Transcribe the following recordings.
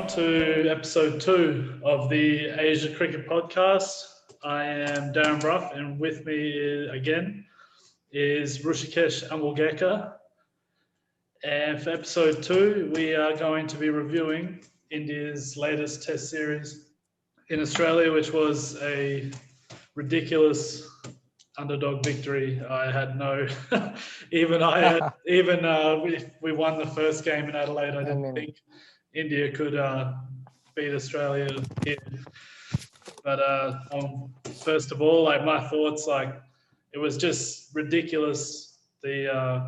everyone, to episode 2 of the Asia Cricket Podcast. I am Darryn and with me again is Rushikesh Amulgekar. And for episode 2, we are going to be reviewing India's latest Test series in Australia, which was a ridiculous underdog victory. I had no, we won the first game in Adelaide. I didn't think India could beat Australia here. But first of all, like my thoughts, like it was just ridiculous. Even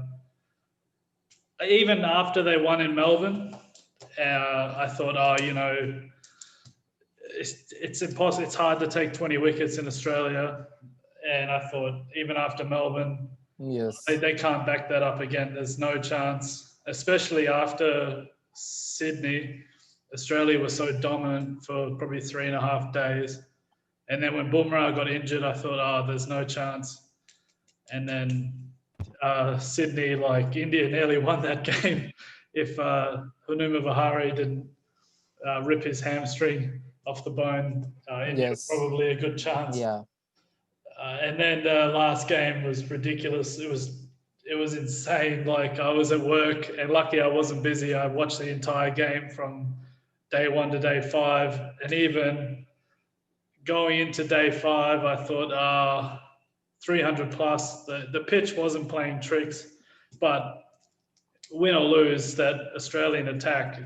after they won in Melbourne, I thought, it's impossible. It's hard to take 20 wickets in Australia. And I thought, even after Melbourne, they can't back that up again. There's no chance, especially after Sydney. Australia was so dominant for probably 3.5 days. And then when Bumrah got injured, I thought, there's no chance. And then Sydney, like India nearly won that game if Hanuma Vihari didn't rip his hamstring off the bone. India was probably a good chance. Yeah. And then the last game was ridiculous. It was insane. Like I was at work, and lucky I wasn't busy. I watched the entire game from day 1 to day 5, and even going into day 5, I thought 300 plus. The pitch wasn't playing tricks, but win or lose, that Australian attack,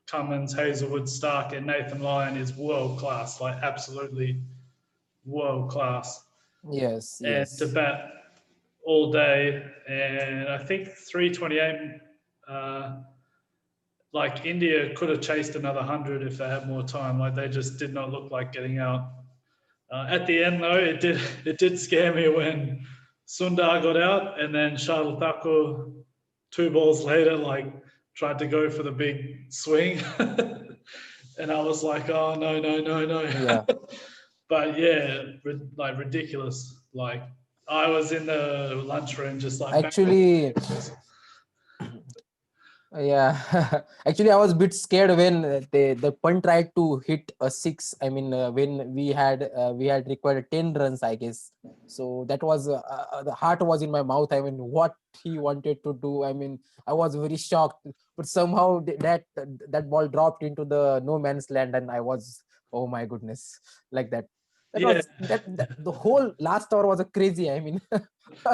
Cummins, Hazelwood, Stark, and Nathan Lyon is world class. Like absolutely world class. Yes. And to bat all day, and I think 328. Like India could have chased another 100 if they had more time. Like they just did not look like getting out. At the end, though, it did scare me when Sundar got out, and then Shardul Thakur 2 balls later, like tried to go for the big swing, and I was like, oh no. Yeah. But yeah, like ridiculous. Like I was in the lunchroom just like actually. Yeah, actually, I was a bit scared when the punt tried to hit a 6. I mean, when we had required 10 runs, I guess. So that was the heart was in my mouth. I mean, what he wanted to do. I mean, I was very shocked, but somehow that ball dropped into the no man's land, and I was, oh my goodness, like that. The whole last hour was a crazy. I mean,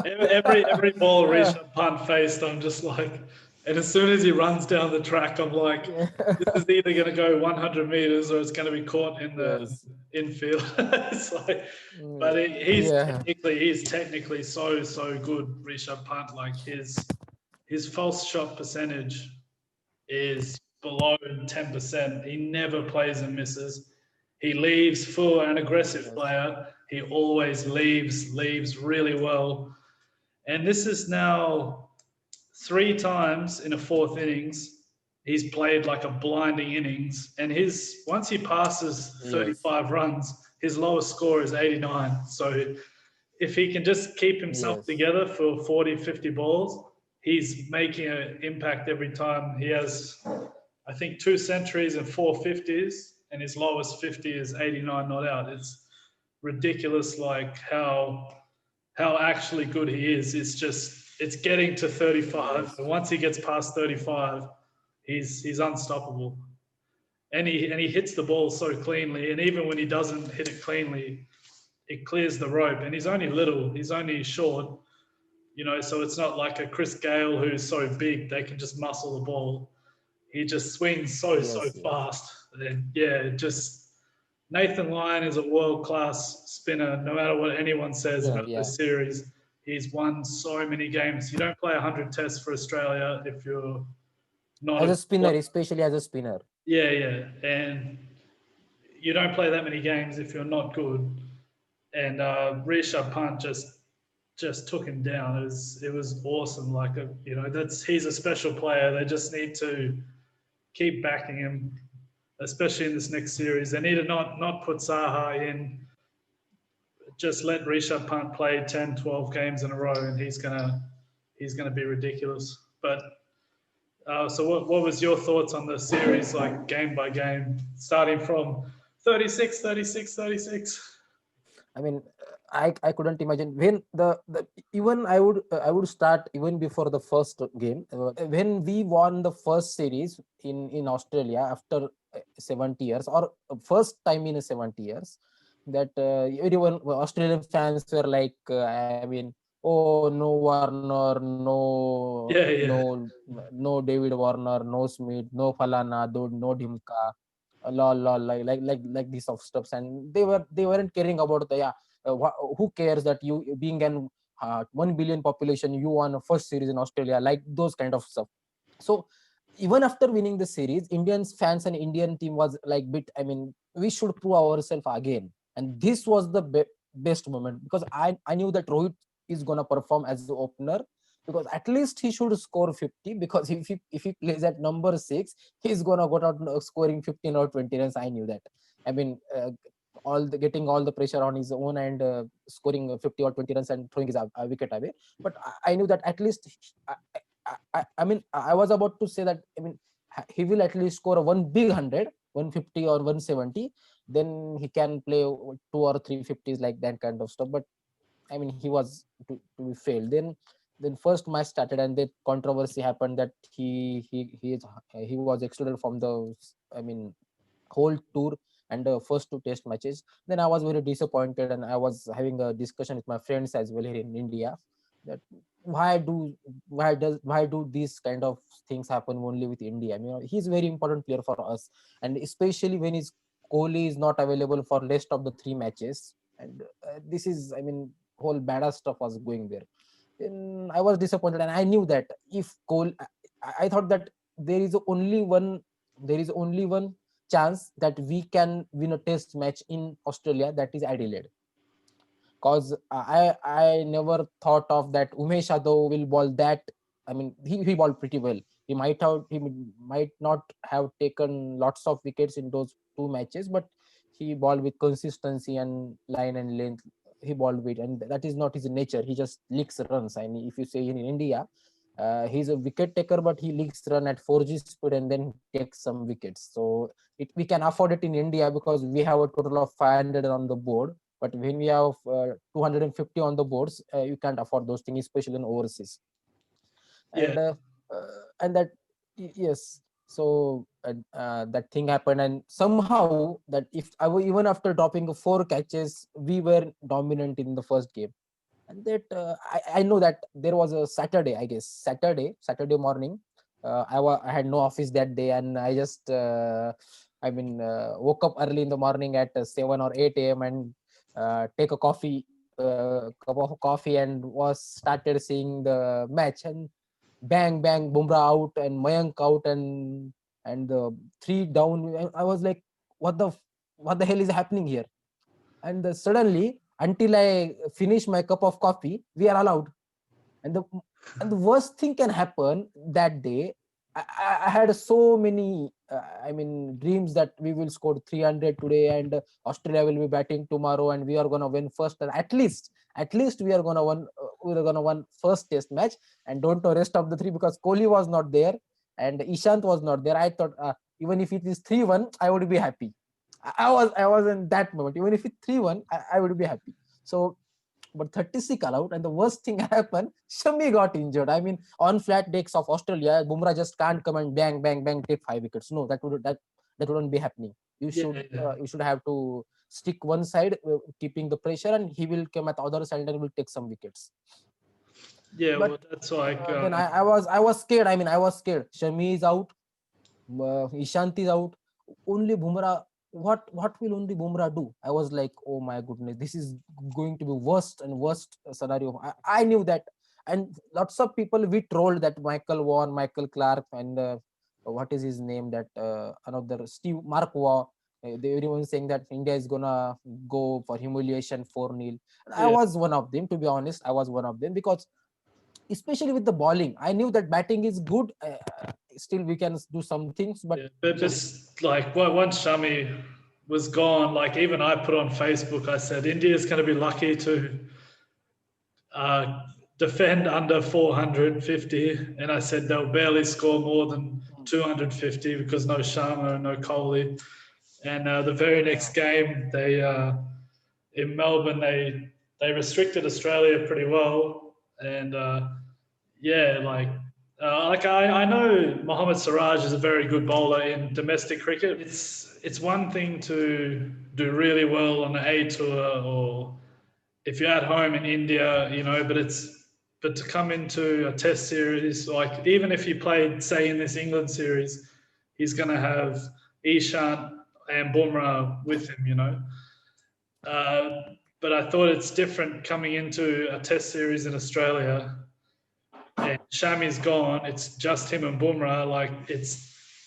every ball Rishabh Pant faced, I'm just like. And as soon as he runs down the track, I'm like, this is either going to go 100 meters or it's going to be caught in the infield. It's like, but he's technically so good, Rishabh Pant. Like his false shot percentage is below 10%. He never plays and misses. He leaves for an aggressive player. He always leaves really well. And this is now 3 times in a 4th innings, he's played like a blinding innings. And once he passes 35 runs, his lowest score is 89. So if he can just keep himself together for 40, 50 balls, he's making an impact every time. He has, I think, 2 centuries and 4 50s, and his lowest 50 is 89 not out. It's ridiculous, like how actually good he is. It's getting to 35. And once he gets past 35, he's unstoppable. And he hits the ball so cleanly. And even when he doesn't hit it cleanly, it clears the rope. And he's only little. He's only short. So it's not like a Chris Gale who's so big they can just muscle the ball. He just swings so fast. And Nathan Lyon is a world-class spinner, no matter what anyone says about this series. He's won so many games. You don't play 100 tests for Australia if you're not as a spinner, especially as a spinner. Yeah. And you don't play that many games if you're not good. And Rishabh Pant just took him down. It was awesome. Like, he's a special player. They just need to keep backing him, especially in this next series. They need to not put Saha in. Just let Rishabh Pant play 10, 12 games in a row, and he's gonna be ridiculous. But So what was your thoughts on the series, like game by game, starting from 36, 36, 36? I mean, I couldn't imagine when the even I would start even before the first game. When we won the first series in Australia after 70 years, or first time in 70 years, that everyone Australian fans were like, I mean, oh, no Warner, Yeah, yeah, no David Warner, no Smith, no Falana, no Dimka, lol lol, like these of stuffs, and they weren't caring about the, yeah, who cares that you being an 1 billion population, you won a first series in Australia, like those kind of stuff. So even after winning the series, Indians fans and Indian team was like bit, I mean, we should prove ourselves again, and this was the best moment, because I knew that Rohit is gonna perform as the opener, because at least he should score 50, because if he plays at number 6, he's gonna go out scoring 15 or 20 runs. I knew that. I mean, getting all the pressure on his own, and scoring 50 or 20 runs and throwing his wicket away. But I knew that at least I mean, I was about to say that, I mean, he will at least score a one big 100, 150 or 170, then he can play 2 or 3 50s, like that kind of stuff. But I mean, he was to be failed. Then first match started, and that controversy happened that he was excluded from the, I mean, whole tour and the first 2 test matches. Then I was very disappointed, and I was having a discussion with my friends as well here in India, that why do these kind of things happen only with India? I mean, he's a very important player for us, and especially when his Kohli is not available for rest of the 3 matches, and this is, I mean, whole badass stuff was going there. Then I was disappointed, and I knew that if Kohli, I thought that there is only one there is only one chance that we can win a test match in Australia, that is Adelaide. Because I never thought of that Umesh Yadav will ball that. I mean, he bowled pretty well. He might not have taken lots of wickets in those 2 matches, but he bowled with consistency and line and length. He bowled with, and that is not his nature. He just licks runs. I mean, if you say in India, he's a wicket taker, but he licks run at 4G speed and then takes some wickets. So we can afford it in India because we have a total of 500 on the board. But when we have 250 on the boards, you can't afford those things, especially in overseas. yeah, And that, yes. So that thing happened, and somehow that if I were, even after dropping 4 catches, we were dominant in the first game. And that I know that there was a Saturday, I guess Saturday morning. I had no office that day, and I just woke up early in the morning at 7 or 8 a.m. and take a cup of coffee, and was started seeing the match. And bang bang, Bumrah out and Mayank out, and the 3 down. I was like, what the hell is happening here? And suddenly, until I finish my cup of coffee, we are allowed. And the worst thing can happen that day. I had so many, dreams that we will score 300 today, and Australia will be batting tomorrow, and we are gonna win first. And at least we are gonna win first test match, and don't know rest of the 3, because Kohli was not there and Ishant was not there. I thought, even if it is 3-1, I would be happy. I was in that moment. Even if it's 3-1, I would be happy. So, but 36 allowed, and the worst thing happened, Shami got injured. I mean, on flat decks of Australia, Bumrah just can't come and bang, bang, bang, take 5 wickets. No, that wouldn't be happening. You yeah, should yeah. you should have to stick one side, keeping the pressure, and he will come at the other side and will take some wickets. Yeah, But well, that's like, then I was scared. I mean, I was scared. Shami is out, Ishant is out. Only Bumrah. What will only Bumrah do? I was like, oh my goodness, this is going to be worst and worst scenario. I knew that, and lots of people we trolled that Michael Vaughan, Michael Clark, and what is his name? That another Steve Mark Waugh. Everyone saying that India is gonna go for humiliation 4-0. I yeah, was one of them, to be honest. I was one of them, because especially with the bowling, I knew that batting is good. Still, we can do some things, but yeah. But just like once Shami was gone, like even I put on Facebook, I said India's going to be lucky to uh, defend under 450, and I said they'll barely score more than 250 because no Sharma and no Kohli. And the very next game, they in Melbourne, they restricted Australia pretty well, and yeah, like I know Mohammad Siraj is a very good bowler in domestic cricket. It's one thing to do really well on the A tour or if you're at home in India, you know, but to come into a test series, like even if he played, say, in this England series, he's going to have Ishant and Bumrah with him, you know. But I thought it's different coming into a test series in Australia and Shami's gone. It's just him and Bumrah. Like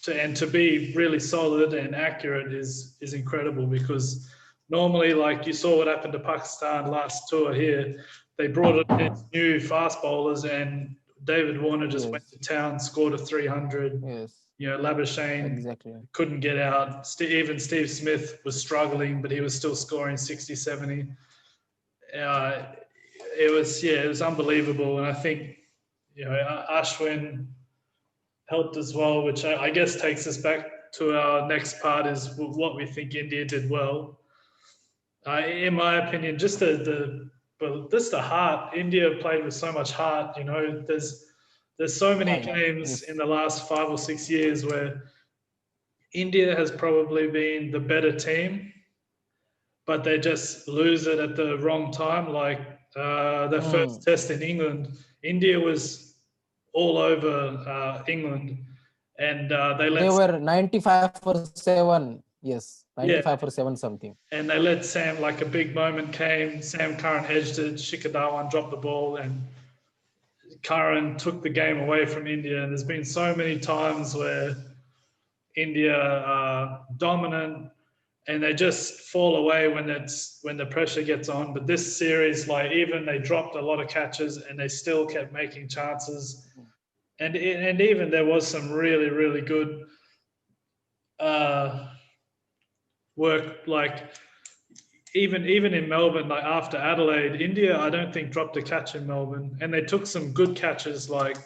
to be really solid and accurate is incredible because normally, like you saw what happened to Pakistan last tour here, they brought in these new fast bowlers and David Warner just went to town, scored a 300. Yes. You know, Labuschagne couldn't get out. Even Steve Smith was struggling, but he was still scoring 60, 70. It was unbelievable. And I think, you know, Ashwin helped as well, which I guess takes us back to our next part is what we think India did well. In my opinion, just the heart. India played with so much heart. You know, there's so many games in the last 5 or 6 years where India has probably been the better team, but they just lose it at the wrong time. Like the first test in England, India was all over England, and they were 95 for 7. Yes, 95 for 7 something. And they let Sam, like a big moment came. Sam Curran edged it. Shikhar Dhawan dropped the ball, and Curran took the game away from India. And there's been so many times where India are dominant and they just fall away when the pressure gets on. But this series, like even they dropped a lot of catches and they still kept making chances. And even there was some really, really good work. Like even in Melbourne, like after Adelaide, India, I don't think dropped a catch in Melbourne. And they took some good catches, like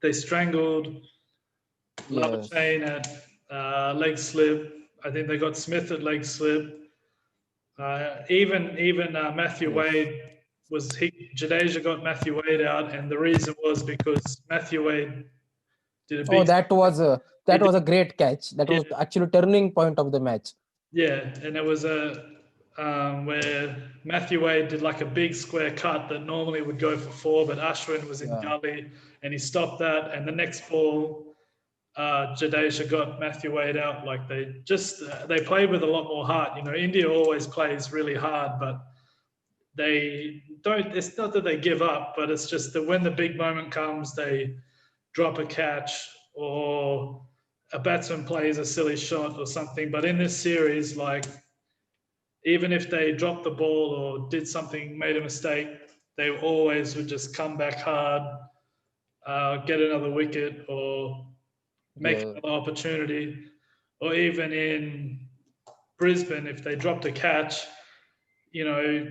they strangled Labuschagne at leg slip. I think they got Smith at leg slip. Even Matthew Wade Jadeja got Matthew Wade out, and the reason was because Matthew Wade did a big. Oh, that was a great catch. That was actually turning point of the match. Yeah, and it was where Matthew Wade did like a big square cut that normally would go for 4, but Ashwin was in gully and he stopped that. And the next ball, Jadeja got Matthew Wade out. Like they played with a lot more heart. You know, India always plays really hard, but they don't. It's not that they give up, but it's just that when the big moment comes, they drop a catch or a batsman plays a silly shot or something. But in this series, like even if they dropped the ball or did something, made a mistake, they always would just come back hard, get another wicket or make another opportunity. Or even in Brisbane, if they dropped a catch, you know,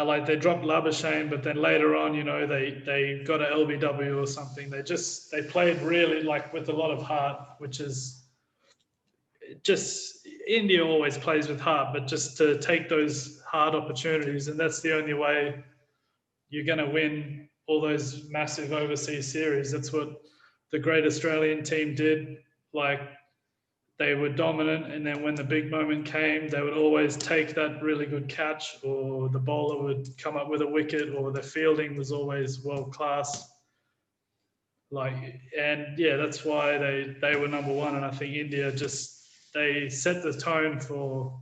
like they dropped Labuschagne, but then later on, you know, they got an LBW or something. They played really like with a lot of heart, which is just India always plays with heart, but just to take those hard opportunities, and that's the only way you're going to win all those massive overseas series. That's what the great Australian team did. Like they were dominant, and then when the big moment came, they would always take that really good catch, or the bowler would come up with a wicket, or the fielding was always world class. That's why they were number one. And I think India they set the tone for,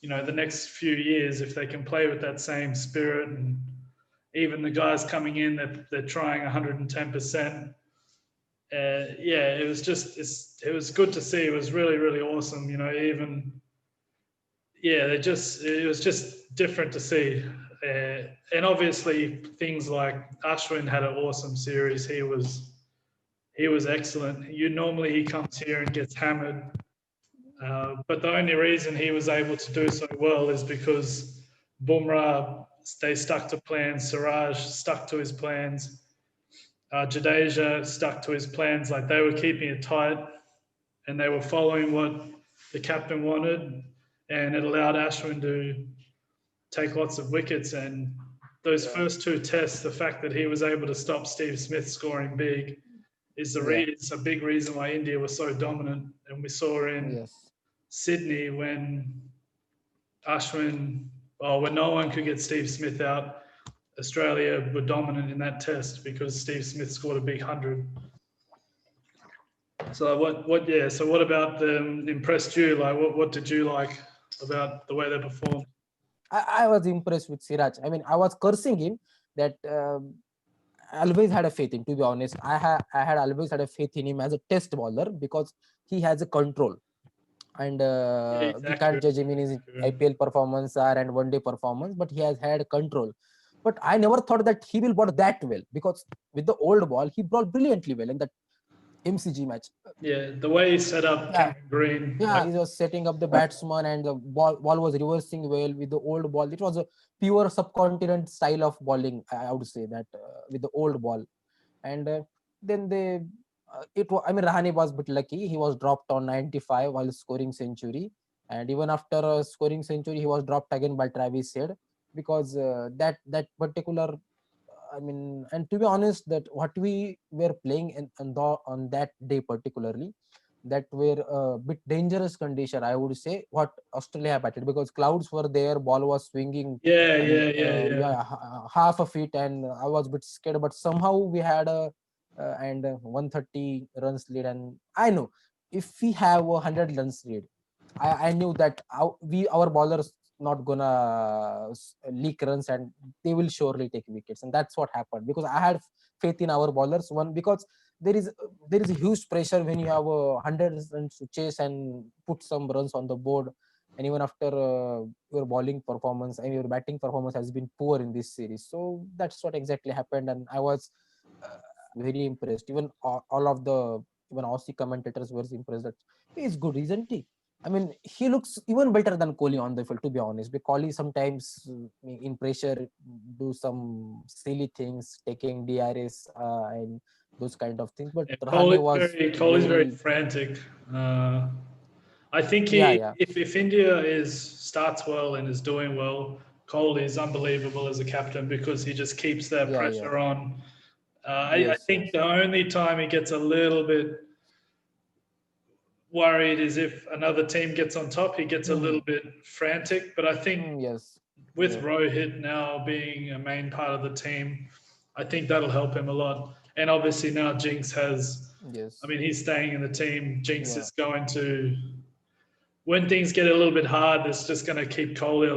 you know, the next few years if they can play with that same spirit. And even the guys coming in, they're trying 110%. It was good to see. It was really, really awesome. You know, it was just different to see. And obviously things like Ashwin had an awesome series. He was excellent. Normally he comes here and gets hammered. But the only reason he was able to do so well is because Bumrah they stuck to plans. Siraj stuck to his plans. Jadeja stuck to his plans. Like they were keeping it tight, and they were following what the captain wanted, and it allowed Ashwin to take lots of wickets. And those first two tests, the fact that he was able to stop Steve Smith scoring big is it's a big reason why India was so dominant. And we saw in Yes. Sydney when when no one could get Steve Smith out, Australia were dominant in that test because Steve Smith scored a big 100. So so what about them impressed you? Like what did you like about the way they performed? I was impressed with Siraj. I mean, I was cursing him that I always had a faith in. To be honest, I had always had a faith in him as a test bowler because he has a control, and Yeah, he's we can't accurate. judge him in his IPL performance or and one day performance, but he has had control. But I never thought that he will bowl that well because with the old ball he bowled brilliantly well in that MCG match. Yeah, the way he set up Yeah, Cameron Green, yeah, like he was setting up the batsman and the ball was reversing well with the old ball. It was a pure subcontinent style of bowling. I would say that with the old ball, and then they I mean Rahane was a bit lucky. He was dropped on 95 while scoring century, and even after scoring century, he was dropped again by Travis Head because that particular. I mean, and to be honest, that what we were playing on that day particularly, that were a bit dangerous condition. I would say what Australia batted because clouds were there, ball was swinging. yeah, I mean, yeah, yeah, yeah. yeah, half of it, and I was a bit scared. But somehow we had a 130 runs lead, and I know if we have a 100 runs lead, I knew that our bowlers not gonna leak runs and they will surely take wickets, and that's what happened because I had faith in our bowlers. One because there is a huge pressure when you have 100 runs to chase and put some runs on the board, and even after your bowling performance and your batting performance has been poor in this series. So that's what exactly happened, and I was very impressed. Even all of the even Aussie commentators were impressed that he is good, isn't he? I mean, he looks even better than Kohli on the field, to be honest. Because Kohli sometimes in pressure do some silly things, taking DRS and those kind of things. But Yeah, Rahane was Kohli's very very, frantic. Uh, I think yeah, yeah, if India starts well and is doing well, Kohli is unbelievable as a captain because he just keeps that yeah, yeah, pressure on. I yes, think yes, the only time he gets a little bit worried is if another team gets on top, he gets a little mm, bit frantic. But I think yes, with yeah, Rohit now being a main part of the team, I think that'll help him a lot. And obviously now I yes, mean, he's staying in the team. Jinx yeah. is going to, when things get a little bit hard, it's just going to keep Kohli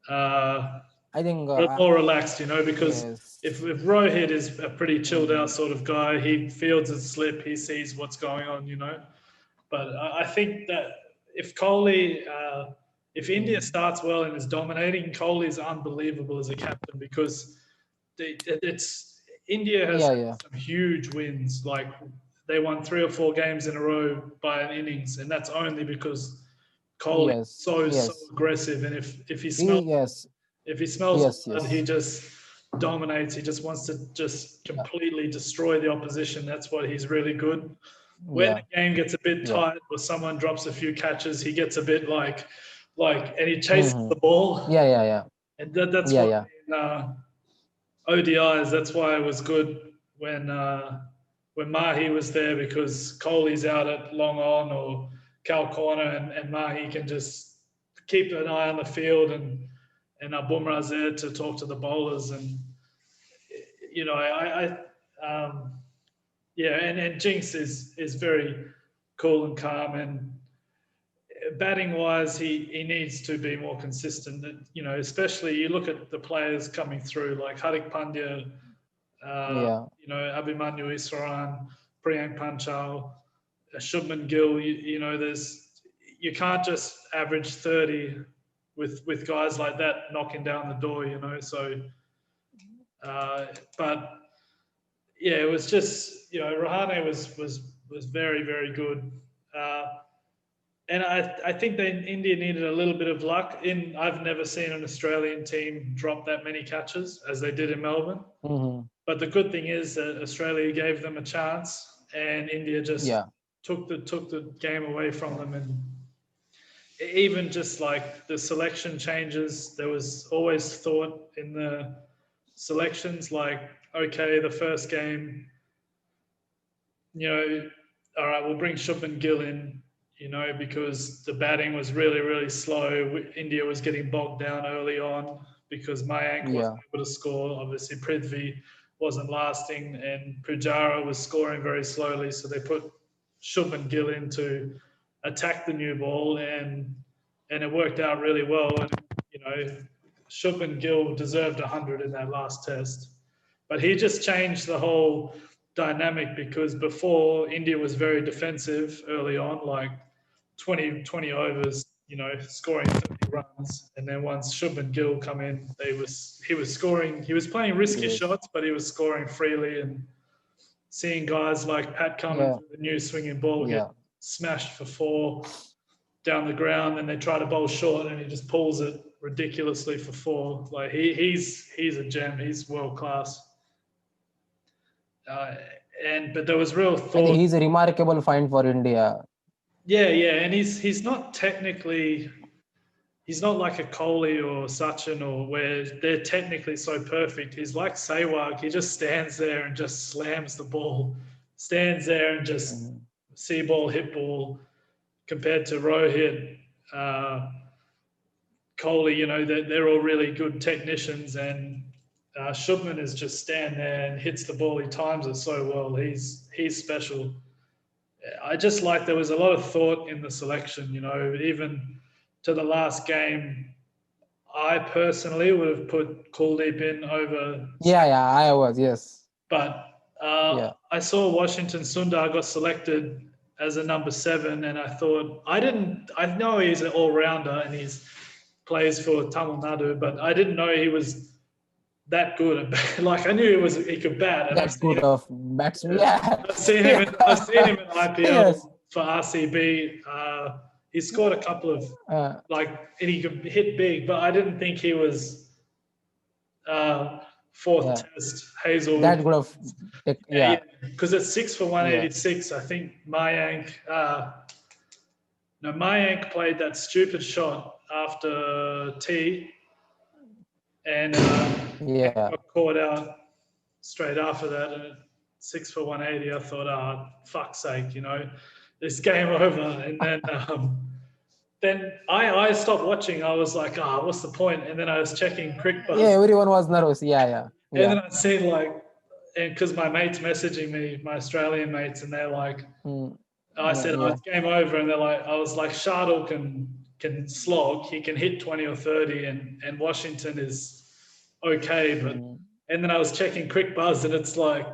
uh, I think, more relaxed, because yes, if Rohit is a pretty chilled out mm, sort of guy, he fields his slip, he sees what's going on, But I think that if Kohli, if India mm, starts well and is dominating, Kohli is unbelievable as a captain because it's India has yeah, had yeah, some huge wins. Like they won 3 or 4 games in a row by an innings, and that's only because Kohli is yes, so yes, aggressive. And yes, if he smells yes, blood, he yes, just dominates. He just wants to just yeah, completely destroy the opposition. That's what he's really good. When yeah, the game gets a bit yeah, tight or someone drops a few catches, he gets a bit and he chases hmm, the ball, yeah, yeah, yeah, and that's yeah, why yeah. in ODIs, that's why it was good when Mahi was there because Kohli's out at long on or Cal corner, and Mahi can just keep an eye on the field, and Bumrah's there to talk to the bowlers, and yeah, and Jinx is very cool and calm, and batting wise, he needs to be more consistent. Especially you look at the players coming through like Hardik Pandya, Yeah. Abhimanyu Iswaran, Priyank Panchal, Shubman Gill. You can't just average 30 with guys like that knocking down the door. So uh, but yeah, it was just Rahane was very very good. Uh, And I think India needed a little bit of luck. I've never seen an Australian team drop that many catches as they did in Melbourne. Mm-hmm. But the good thing is that Australia gave them a chance, and India just Yeah. took the game away from them. And even just like the selection changes, there was always thought in the selections like, okay, the first game, all right, we'll bring Shubman Gill in, because the batting was really, really slow. India was getting bogged down early on because Mayank wasn't Yeah. able to score. Obviously, Prithvi wasn't lasting, and Pujara was scoring very slowly. So they put Shubman Gill in to attack the new ball, and it worked out really well. And Shubman Gill deserved 100 in that last test, but he just changed the whole dynamic because before India was very defensive early on, like 20 overs, scoring 30 runs. And then once Shubman Gill come in, he was scoring, he was playing risky Yes. shots, but he was scoring freely, and seeing guys like Pat Cummins Yeah. with the new swinging ball get Yeah. smashed for 4 down the ground, and they try to bowl short and he just pulls it ridiculously for 4. Like he's a gem. He's world class. But there was real I think thought. he's a remarkable find for India. Yeah, and he's not technically, he's not like a Kohli or Sachin, or where they're technically so perfect. He's like Sehwag. He just stands there and just slams the ball, stands there and just Mhm. see ball, hit ball. Compared to Rohit, Kohli, they're all really good technicians, and Shubman is just stand there and hits the ball. He times it so well. He's special. I just like there was a lot of thought in the selection. Even to the last game, I personally would have put Kuldeep in over. Yeah, I was, yes. But Yeah. I saw Washington Sundar got selected as a number 7, and I thought I know he's an all rounder and he's plays for Tamil Nadu, but I didn't know he was that good. Like I knew he could bat, and That's good of batsman. Yeah. I've seen him in IPL Yes. for RCB. He scored a couple of and he could hit big, but I didn't think he was fourth Yeah. test Hazelwood. That good of Yeah, because it's 6 for 186. Yeah. I think Mayank. Mayank played that stupid shot after T, and got caught out straight after that. And 6 for 180. I thought, fuck's sake, this game over. And then I stopped watching. I was like, what's the point? And then I was checking Crick Buzz. Yeah, everyone was nervous. Yeah. And then I seen and because my mates messaging me, my Australian mates, and they're like, I said, it's game over. And I was like, Shardul can slog. He can hit 20 or 30, and Washington is okay. But and then I was checking Crick Buzz, and it's like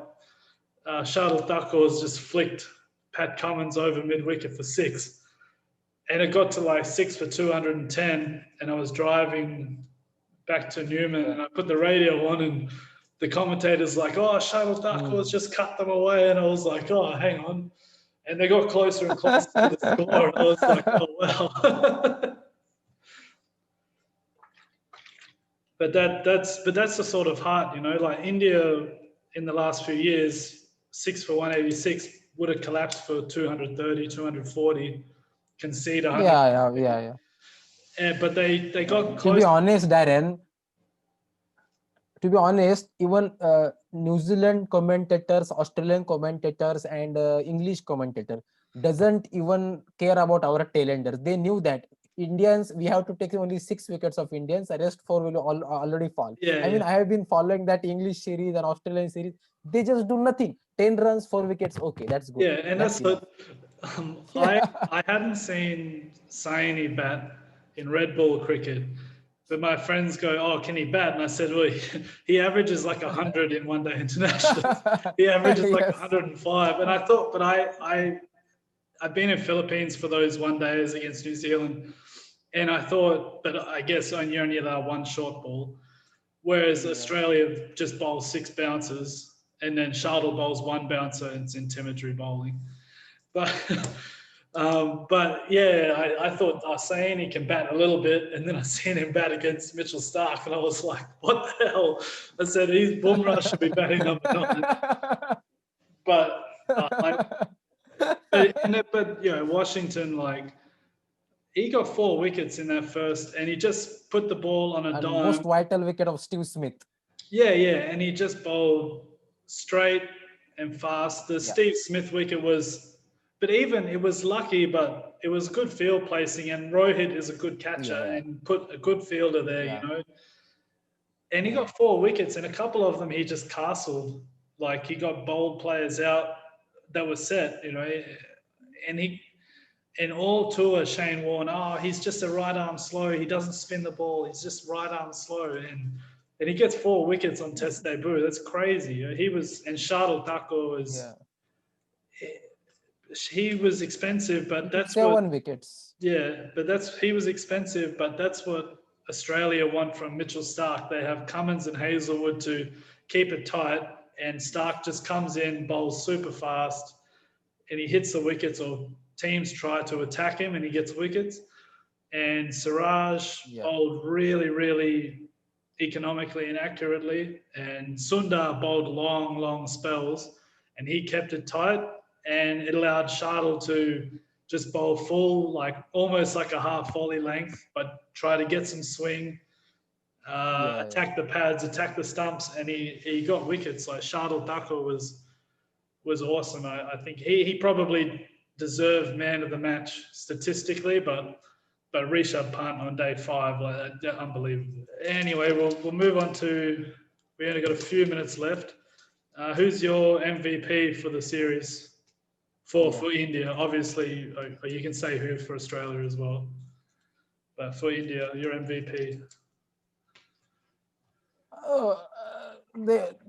Shardul Thakur's just flicked Pat Cummins over mid-wicket for 6. And it got to 6 for 210, and I was driving back to Newman, and I put the radio on, and the commentator's like, Shardul Thakur's just cut them away. And I was like, hang on. And they got closer and closer to the score. And I was like, wow. But that's the sort of heart, like India in the last few years, 6 for 186 would have collapsed for 230, 240, concede 100. Yeah. But they got close. To be honest, Darren, even New Zealand commentators, Australian commentators, and English commentator doesn't even care about our tailenders. They knew that Indians, we have to take only 6 wickets of Indians. The rest 4 will already fall. I have been following that English series and Australian series. They just do nothing. 10 runs, 4 wickets. Okay, that's good. Yeah, and that's what I hadn't seen Saini bat in red ball cricket. But my friends go, can he bat? And I said, well, he averages like 100 in one day international. He averages like 105. And I thought, but I've been in Philippines for those one days against New Zealand. And I thought, but I guess only allowed 1 short ball. Whereas Australia just bowls 6 bouncers, and then Shardul bowls 1 bouncer, and it's intimidatory bowling. But But yeah, I thought Saini can bat a little bit, and then I seen him bat against Mitchell Stark, and I was like, "What the hell?" I said, "He's Bumrah should be batting number 9." But but you know, Washington, like, he got 4 wickets in that first, and he just put the ball on a and dime. most vital wicket of Steve Smith. Yeah, and he just bowled straight and fast. The Steve Smith wicket was, but even it was lucky, but it was good field placing, and Rohit is a good catcher and put a good fielder there, you know. And he got 4 wickets, and a couple of them he just castled. Like, he got bowled players out that were set, you know, and he. And all tour, Shane Warne, he's just a right arm slow. He doesn't spin the ball. He's just right arm slow. And he gets 4 wickets on Test debut. That's crazy. He was, and Shardul Thakur was, he was expensive, but that's 7 wickets. Yeah, but he was expensive, but that's what Australia want from Mitchell Stark. They have Cummins and Hazelwood to keep it tight, and Stark just comes in, bowls super fast, and he hits the wickets, or teams try to attack him and he gets wickets. And Siraj bowled really, really economically and accurately. And Sundar bowled long spells, and he kept it tight. And it allowed Shardul to just bowl full, like almost like a half volley length, but try to get some swing, attack the pads, attack the stumps, and he got wickets. Like, Shardul Thakur was awesome. I think he probably deserved man of the match statistically, but Rishabh Pant on day 5, like, unbelievable. Anyway, we'll move on to, we only got a few minutes left. Who's your MVP for the series for India? Obviously, you can say who for Australia as well, but for India, your MVP.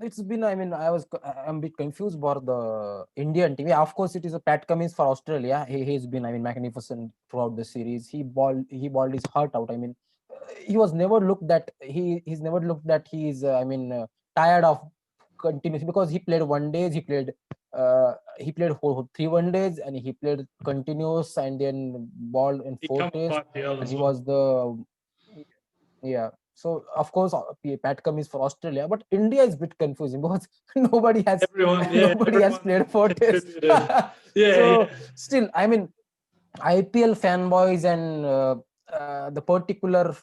It's been, I mean, I'm a bit confused about the Indian team. Yeah, of course, it is a Pat Cummins for Australia. He's been, I mean, magnificent throughout the series. He balled his heart out. I mean, he was never looked that he's never looked that he's tired of continuously, because he played one days, he played 3 one days, and he played continuous, and then balled in 4 days, and he was the So of course, Pat Cummins for Australia, but India is a bit confusing because nobody has played 4 tests. So still, I mean, IPL fanboys and the particular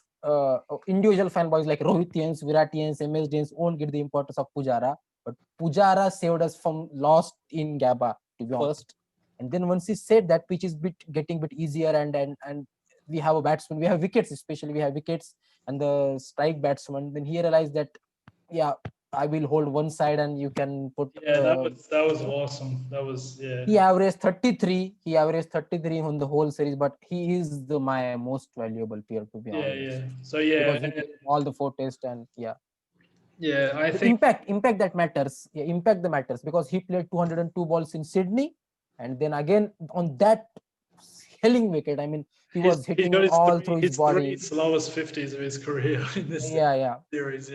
individual fanboys like Rohitians, Viratians, MSDians won't get the importance of Pujara, but Pujara saved us from lost in Gabba, to be honest. And then once he said that, pitch is getting a bit easier, and we have a batsman, we have wickets, especially we have wickets, and the strike batsman. Then he realized that, I will hold one side and you can put. That was awesome. That was He averaged 33. He averaged 33 on the whole series, but he is my most valuable player, to be honest. So because he played all the 4 tests, and I think impact that matters. Impact that matters, because he played 202 balls in Sydney, and then again on that helling wicket. I mean, he was hitting all through his body. His slowest 50s of his career in this series.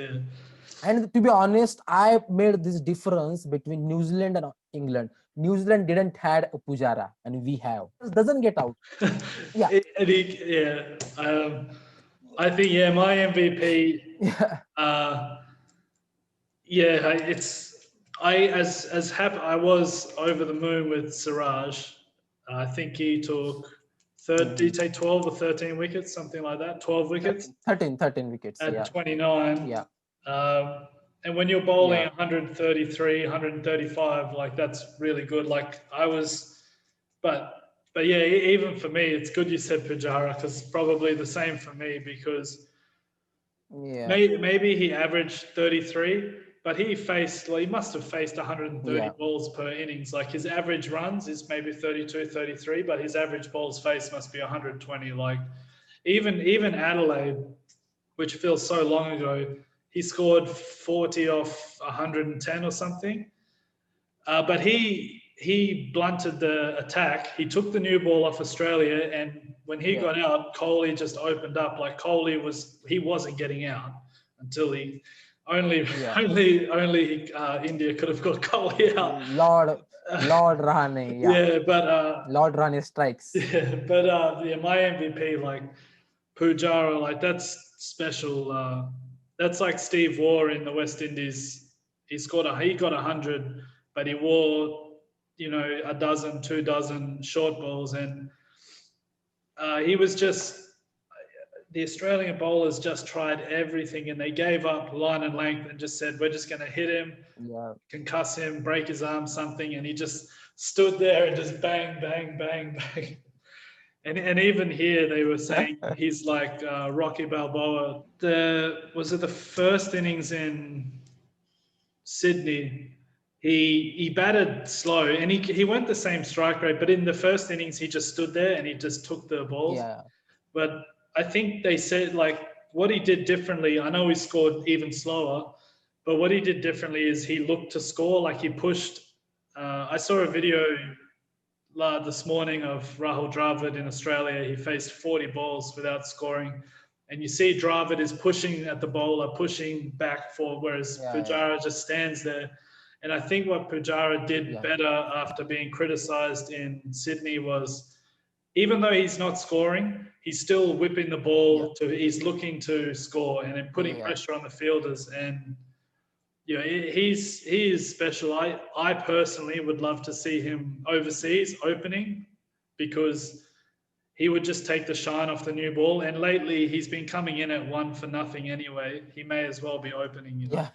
And to be honest, I made this difference between New Zealand and England. New Zealand didn't had a Pujara, and we have. It doesn't get out. I think my MVP. As happy I was over the moon with Siraj. I think he took did he take 12 or 13 wickets, something like that? 12 wickets? 13 wickets. At 29. And when you're bowling 133, 135, like, that's really good. Like, but even for me, it's good you said Pujara, because probably the same for me, because maybe he averaged 33, but he must have faced 130 balls per innings. Like, his average runs is maybe 32, 33, but his average balls faced must be 120. Like, even Adelaide, which feels so long ago, he scored 40 off 110 or something. But he blunted the attack. He took the new ball off Australia, and when he got out, Kohli just opened up. Like, he wasn't getting out until only India could have got Kohli out. Lord Rahane, yeah. Yeah, but Lord Rahane strikes. yeah, but yeah, my MVP like Pujara, like that's special. That's like Steve Waugh in the West Indies. He got 100, but he wore a dozen, 2 dozen short balls, and he was just the Australian bowlers just tried everything, and they gave up line and length and just said we're just going to hit him, Yeah. concuss him, break his arm, something, and he just stood there and just bang, bang, bang, bang. And even here they were saying he's like Rocky Balboa. Was it the first innings in Sydney? He batted slow and he went the same strike rate, but in the first innings he just stood there and he just took the balls. Yeah. But I think they said like what he did differently. I know he scored even slower, but what he did differently is he looked to score. Like he pushed. I saw a video this morning of Rahul Dravid in Australia. He faced 40 balls without scoring. And you see Dravid is pushing at the bowler, pushing back for, whereas Yeah. Pujara just stands there. And I think what Pujara did Yeah. better after being criticised in Sydney was, even though he's not scoring, he's still whipping the Yeah. ball he's looking to score and then putting Yeah. pressure on the fielders. And he is special. I personally would love to see him overseas opening because he would just take the shine off the new ball. And lately he's been coming in at 1 for nothing anyway. He may as well be opening, Yeah.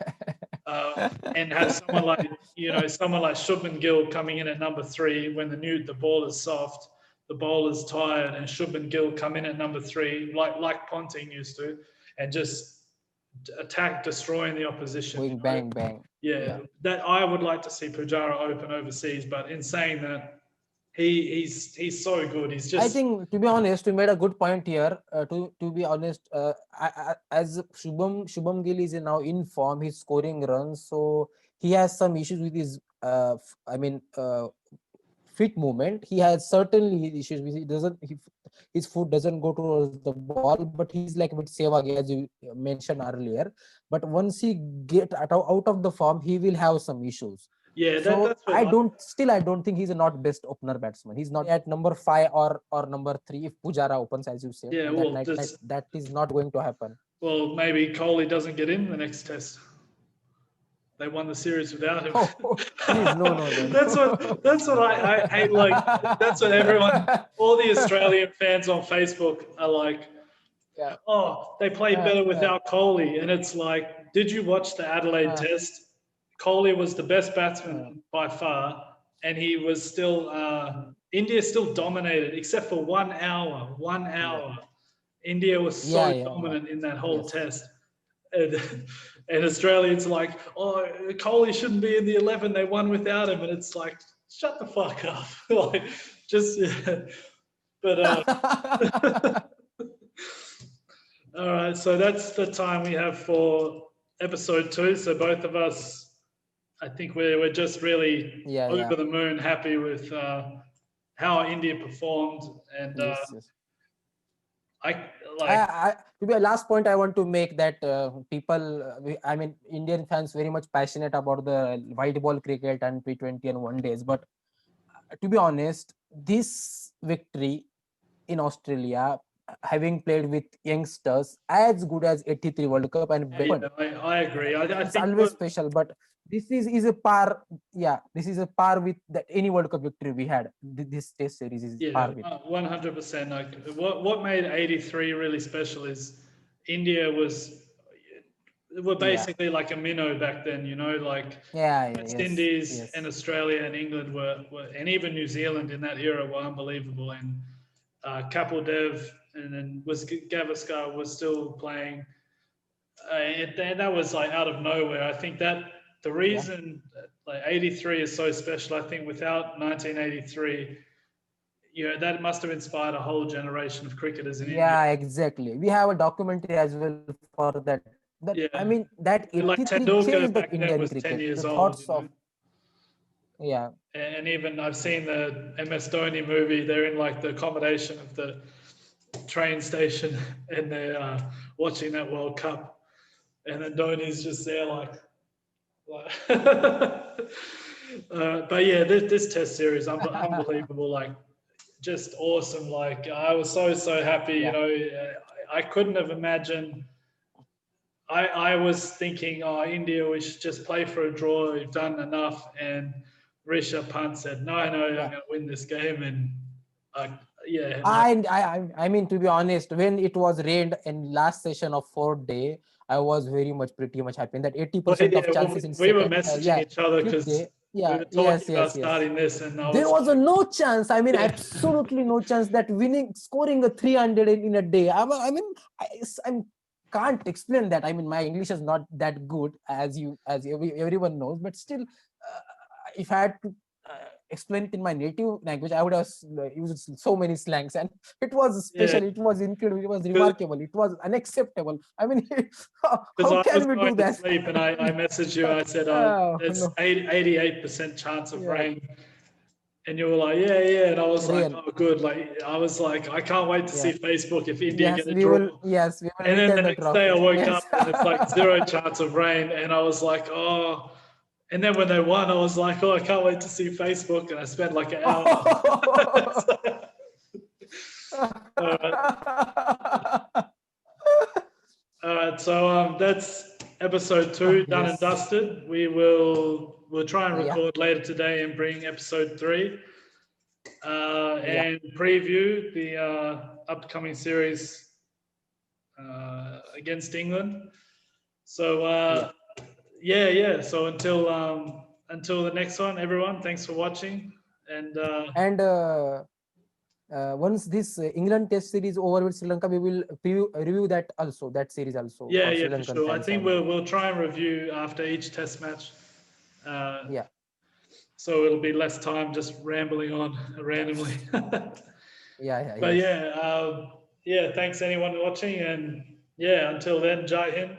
and have someone like Shubman Gill coming in at number 3 when the ball is soft, the bowler's tired, and Shubman Gill come in at number 3 like Ponting used to, and just attack, destroying the opposition. Going bang bang. Yeah, that I would like to see Pujara open overseas. But in saying that, he's so good. He's I just think, to be honest, you made a good point here. To be honest, as Shubham Gill is now in form, he's scoring runs, so he has some issues with his fit movement. He has certainly issues with his foot doesn't go towards the ball, but he's like a bit sevagi, as you mentioned earlier. But once he get out of the form, he will have some issues. yeah. So That's what I don't think he's a not best opener batsman. He's not at number 5 or number 3 if Pujara opens, as you said. yeah. And that is not going to happen. Well, maybe Kohli doesn't get in the next test. They won the series without him. Oh, please, no. That's what I hate. Like that's what everyone, all the Australian fans on Facebook are like. Yeah. Oh, they played better without Kohli, and it's like, did you watch the Adelaide Test? Kohli was the best batsman by far, and he was still. India still dominated, except for 1 hour. 1 hour. Yeah. India was so dominant in that whole test. And Australians are like, oh, Kohli shouldn't be in the 11. They won without him, and it's like, shut the fuck up. Like, just, but. All right, so that's the time we have for episode 2. So both of us, I think we're just really over the moon, happy with how India performed, and to be a last point I want to make that Indian fans very much passionate about the white ball cricket and T20 and one days, but to be honest, this victory in Australia, having played with youngsters, as good as 83 World Cup and better. I agree. I it's think always special, but this is a par. Yeah, this is a par with any World Cup victory we had. This Test series is par with. 100%. Like what made 83 really special is India were basically like a minnow back then. Like West Indies and Australia and England were, and even New Zealand in that era were unbelievable. And Kapil Dev and then Gavaskar was still playing. And that was like out of nowhere. I think that the reason like 83 is so special, I think without 1983, that must have inspired a whole generation of cricketers in India. Yeah, exactly. We have a documentary as well for that. I mean, that 83 like Tendulkar changed the back then Indian was cricket. 10 years the old. Thoughts of yeah. And even I've seen the MS Dhoni movie. They're in like the accommodation of the train station and they're watching that World Cup. And then Dhoni's just there like But yeah, this test series, unbelievable. Like, just awesome. Like, I was so happy. You Yeah. know, I couldn't have imagined. I was thinking, oh, India, we should just play for a draw. We've done enough. And Rishabh Pant said, no, I'm Yeah. going to win this game. And yeah, no, I mean, to be honest, when it was rained in last session of fourth day, I was pretty much happy. And that well, 80% yeah, of well, chances in we were second, messaging each other fifth because day. we Yeah, were yes, talking about yes, yes. starting this, and I There was was a like, no chance. I mean, yeah, absolutely no chance that scoring a 300 in a day. I mean, I can't explain that. I mean, my English is not that good everyone knows, but still, if I had to explain it in my native language, I would have used so many slangs, and it was yeah, special. It was incredible. It was because remarkable. It was unacceptable. I mean, how I was can we do going to that? sleep and I messaged you. I said, Oh there's no, 88% chance of yeah, rain. And you were like, yeah, yeah. And I was like, real, oh, good. Like, I was like, I can't wait to see yeah. Facebook if India Yes, get a draw. we will And then the retain the next day I trophy. woke Yes. up and it's like zero chance of rain. And I was like, oh. And then when they won, I was like, oh, I can't wait to see Facebook. And I spent like an hour. All right. All right. So that's episode 2 done and Yes. dusted. We'll try and Yeah. record later today and bring episode 3 Yeah. and preview the upcoming series against England. So Yeah. yeah. So until the next one, everyone, thanks for watching. And And once this England Test series over with Sri Lanka, we will review that series also yeah, for yeah, Sri for Lankan sure. I fans. think And we'll try and review after each test match. yeah, So it'll be less time just rambling on randomly. yeah, But yes. yeah, yeah. Thanks anyone watching, and yeah, until then, Jai Hind.